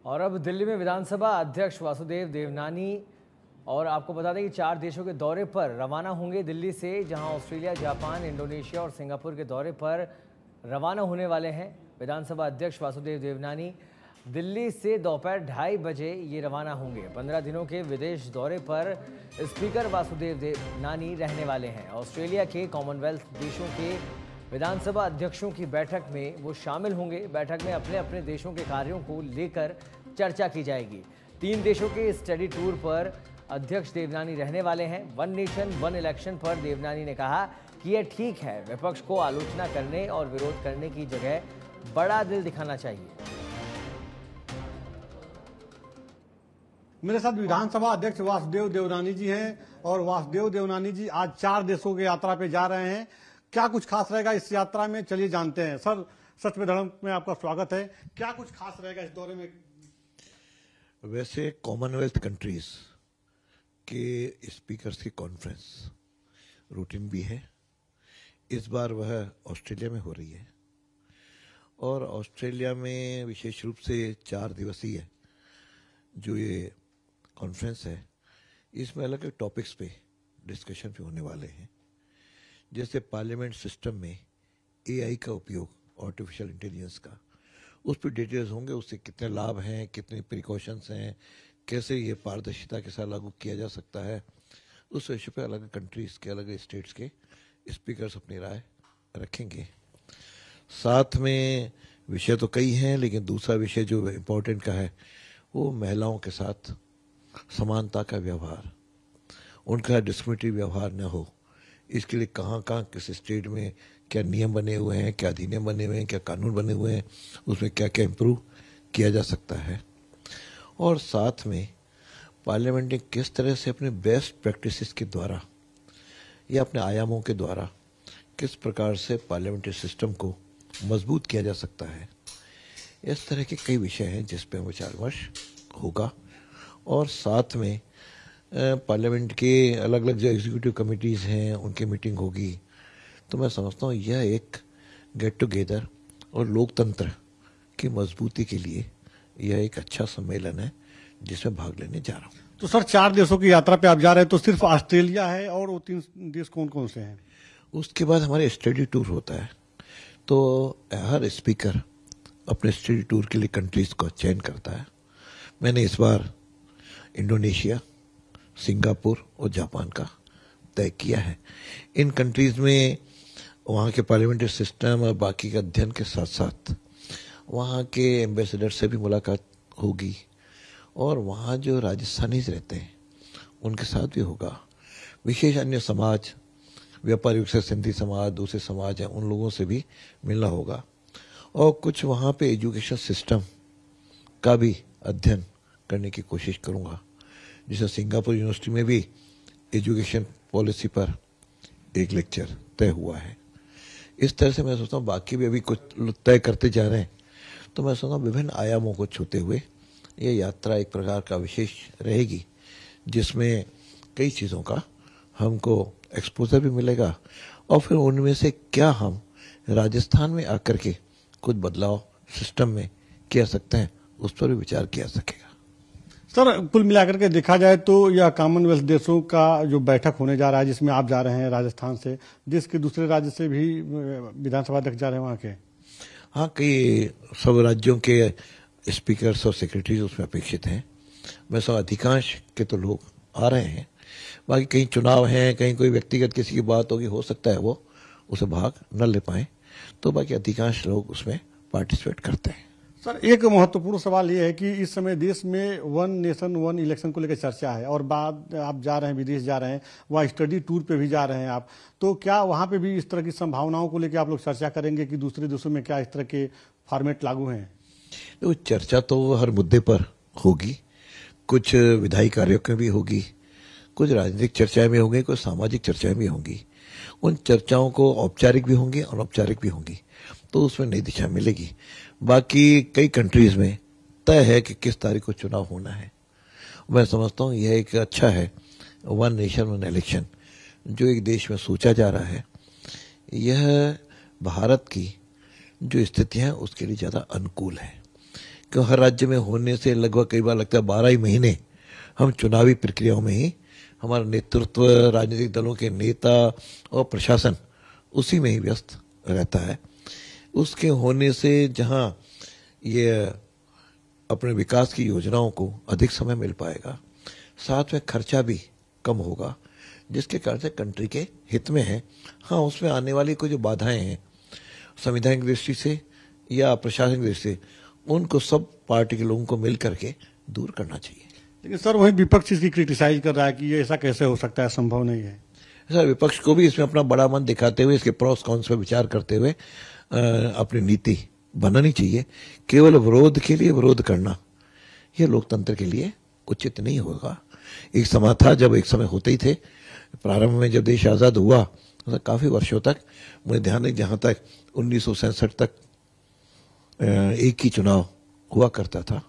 और अब दिल्ली में विधानसभा अध्यक्ष वासुदेव देवनानी और आपको बता दें कि 4 देशों के दौरे पर रवाना होंगे दिल्ली से, जहां ऑस्ट्रेलिया, जापान, इंडोनेशिया और सिंगापुर के दौरे पर रवाना होने वाले हैं। विधानसभा अध्यक्ष वासुदेव देवनानी दिल्ली से दोपहर 2:30 बजे ये रवाना होंगे। 15 दिनों के विदेश दौरे पर स्पीकर वासुदेव देवनानी रहने वाले हैं। ऑस्ट्रेलिया के कॉमनवेल्थ देशों के विधानसभा अध्यक्षों की बैठक में वो शामिल होंगे। बैठक में अपने अपने देशों के कार्यों को लेकर चर्चा की जाएगी। 3 देशों के स्टडी टूर पर अध्यक्ष देवनानी रहने वाले हैं। वन नेशन वन इलेक्शन पर देवनानी ने कहा कि यह ठीक है, विपक्ष को आलोचना करने और विरोध करने की जगह बड़ा दिल दिखाना चाहिए। मेरे साथ विधानसभा अध्यक्ष वासुदेव देवनानी जी हैं और वासुदेव देवनानी जी आज 4 देशों की यात्रा पे जा रहे हैं। क्या कुछ खास रहेगा इस यात्रा में, चलिए जानते हैं। सर, सच में धर्म में आपका स्वागत है। क्या कुछ खास रहेगा इस दौरे में? वैसे कॉमनवेल्थ कंट्रीज के स्पीकर्स की कॉन्फ्रेंस रूटीन भी है। इस बार वह ऑस्ट्रेलिया में हो रही है और ऑस्ट्रेलिया में विशेष रूप से 4 दिवसीय जो ये कॉन्फ्रेंस है, इसमें अलग अलग टॉपिक्स पे डिस्कशन भी होने वाले हैं। जैसे पार्लियामेंट सिस्टम में एआई का उपयोग, आर्टिफिशियल इंटेलिजेंस का, उस पर डिटेल्स होंगे। उससे कितने लाभ हैं, कितने प्रिकॉशंस हैं, कैसे ये पारदर्शिता के साथ लागू किया जा सकता है, उस विषय पे अलग कंट्रीज के, अलग स्टेट्स के स्पीकर्स अपनी राय रखेंगे। साथ में विषय तो कई हैं, लेकिन दूसरा विषय जो इम्पोर्टेंट का है वो महिलाओं के साथ समानता का व्यवहार, उनका डिस्क्रिमिनेटरी व्यवहार न हो, इसके लिए कहाँ कहाँ किस स्टेट में क्या नियम बने हुए हैं, क्या अधिनियम बने हुए हैं, क्या कानून बने हुए हैं, उसमें क्या क्या इम्प्रूव किया जा सकता है। और साथ में पार्लियामेंट ने किस तरह से अपने बेस्ट प्रैक्टिसेस के द्वारा या अपने आयामों के द्वारा किस प्रकार से पार्लियामेंट्री सिस्टम को मजबूत किया जा सकता है, इस तरह के कई विषय हैं जिस पर विचार विमर्श होगा। और साथ में पार्लियामेंट के अलग अलग जो एग्जीक्यूटिव कमिटीज़ हैं उनकी मीटिंग होगी। तो मैं समझता हूँ यह एक गेट टुगेदर और लोकतंत्र की मजबूती के लिए यह एक अच्छा सम्मेलन है जिसमें भाग लेने जा रहा हूँ। तो सर, 4 देशों की यात्रा पे आप जा रहे हैं, तो सिर्फ ऑस्ट्रेलिया है और वो 3 देश कौन कौन से हैं? उसके बाद हमारे स्टडी टूर होता है। तो हर स्पीकर अपने स्टडी टूर के लिए कंट्रीज का चयन करता है। मैंने इस बार इंडोनेशिया, सिंगापुर और जापान का तय किया है। इन कंट्रीज में वहाँ के पार्लियामेंट्री सिस्टम और बाकी के अध्ययन के साथ साथ वहाँ के एम्बेसडर से भी मुलाकात होगी और वहाँ जो राजस्थानीज रहते हैं उनके साथ भी होगा। विशेष अन्य समाज, व्यापारी से सिंधी समाज, दूसरे समाज हैं, उन लोगों से भी मिलना होगा। और कुछ वहाँ पे एजुकेशन सिस्टम का भी अध्ययन करने की कोशिश करूँगा। जैसे सिंगापुर यूनिवर्सिटी में भी एजुकेशन पॉलिसी पर एक लेक्चर तय हुआ है। इस तरह से मैं सोचता हूँ बाकी भी अभी कुछ तय करते जा रहे हैं। तो मैं सोचता हूँ विभिन्न आयामों को छूते हुए ये यात्रा एक प्रकार का विशेष रहेगी जिसमें कई चीज़ों का हमको एक्सपोजर भी मिलेगा और फिर उनमें से क्या हम राजस्थान में आकर के कुछ बदलाव सिस्टम में किया सकते हैं, उस पर भी विचार किया सकेगा। सर, कुल मिलाकर के देखा जाए तो यह कॉमनवेल्थ देशों का जो बैठक होने जा रहा है, जिसमें आप जा रहे हैं राजस्थान से, देश के दूसरे राज्य से भी विधानसभा अध्यक्ष जा रहे हैं वहाँ के? हाँ, कई सब राज्यों के स्पीकर्स और सेक्रेटरीज उसमें अपेक्षित हैं। मैं सब अधिकांश के तो लोग आ रहे हैं। बाकी कहीं चुनाव हैं, कहीं कोई व्यक्तिगत किसी की बात होगी, हो सकता है वो उसे भाग न ले पाए, तो बाकी अधिकांश लोग उसमें पार्टिसिपेट करते हैं। सर, एक महत्वपूर्ण सवाल ये है कि इस समय देश में वन नेशन वन इलेक्शन को लेकर चर्चा है और बाद आप जा रहे हैं, विदेश जा रहे हैं, वहाँ स्टडी टूर पे भी जा रहे हैं आप, तो क्या वहाँ पे भी इस तरह की संभावनाओं को लेकर आप लोग चर्चा करेंगे कि दूसरे देशों में क्या इस तरह के फॉर्मेट लागू हैं? तो चर्चा तो हर मुद्दे पर होगी। कुछ विधायी कार्यों में भी होगी, कुछ राजनीतिक चर्चाएं भी होंगी, कुछ सामाजिक चर्चाएं भी होंगी। उन चर्चाओं को औपचारिक भी होंगी, अनौपचारिक भी होंगी, तो उसमें नई दिशा मिलेगी। बाकी कई कंट्रीज में तय है कि किस तारीख को चुनाव होना है। मैं समझता हूँ यह एक अच्छा है, वन नेशन वन इलेक्शन जो एक देश में सोचा जा रहा है, यह भारत की जो स्थितियां हैं उसके लिए ज़्यादा अनुकूल है। कि हर राज्य में होने से लगभग कई बार लगता है 12 ही महीने हम चुनावी प्रक्रियाओं में ही, हमारा नेतृत्व, राजनीतिक दलों के नेता और प्रशासन उसी में ही व्यस्त रहता है। उसके होने से जहां ये अपने विकास की योजनाओं को अधिक समय मिल पाएगा, साथ में खर्चा भी कम होगा, जिसके कारण से कंट्री के हित में है। हाँ, उसमें आने वाली कोई जो बाधाएं हैं संवैधानिक दृष्टि से या प्रशासनिक दृष्टि से, उनको सब पार्टी के लोगों को मिल करके दूर करना चाहिए। लेकिन सर वही विपक्ष इसकी क्रिटिसाइज कर रहा है कि ये ऐसा कैसे हो सकता है, संभव नहीं है। सर विपक्ष को भी इसमें अपना बड़ा मन दिखाते हुए, इसके प्रोस कॉन्स पर विचार करते हुए अपनी नीति बनानी चाहिए। केवल विरोध के लिए विरोध करना यह लोकतंत्र के लिए उचित नहीं होगा। एक समय था जब एक समय होते ही थे, प्रारंभ में जब देश आज़ाद हुआ तो काफ़ी वर्षों तक, मुझे ध्यान है जहाँ तक 1967 तक एक ही चुनाव हुआ करता था,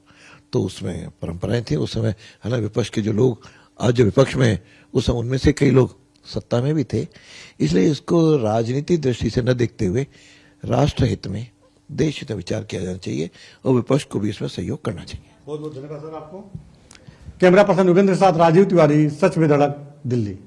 तो उसमें परंपराएं थी। उस समय हालांकि विपक्ष के जो लोग आज जो विपक्ष में, उस समय उनमें से कई लोग सत्ता में भी थे। इसलिए इसको राजनीतिक दृष्टि से न देखते हुए राष्ट्र हित में, देश हित में विचार किया जाना चाहिए और विपक्ष को भी इसमें सहयोग करना चाहिए। बहुत बहुत धन्यवाद सर आपको। कैमरा पर्सन युगेंद्र के साथ राजीव तिवारी, सच में धड़क, दिल्ली।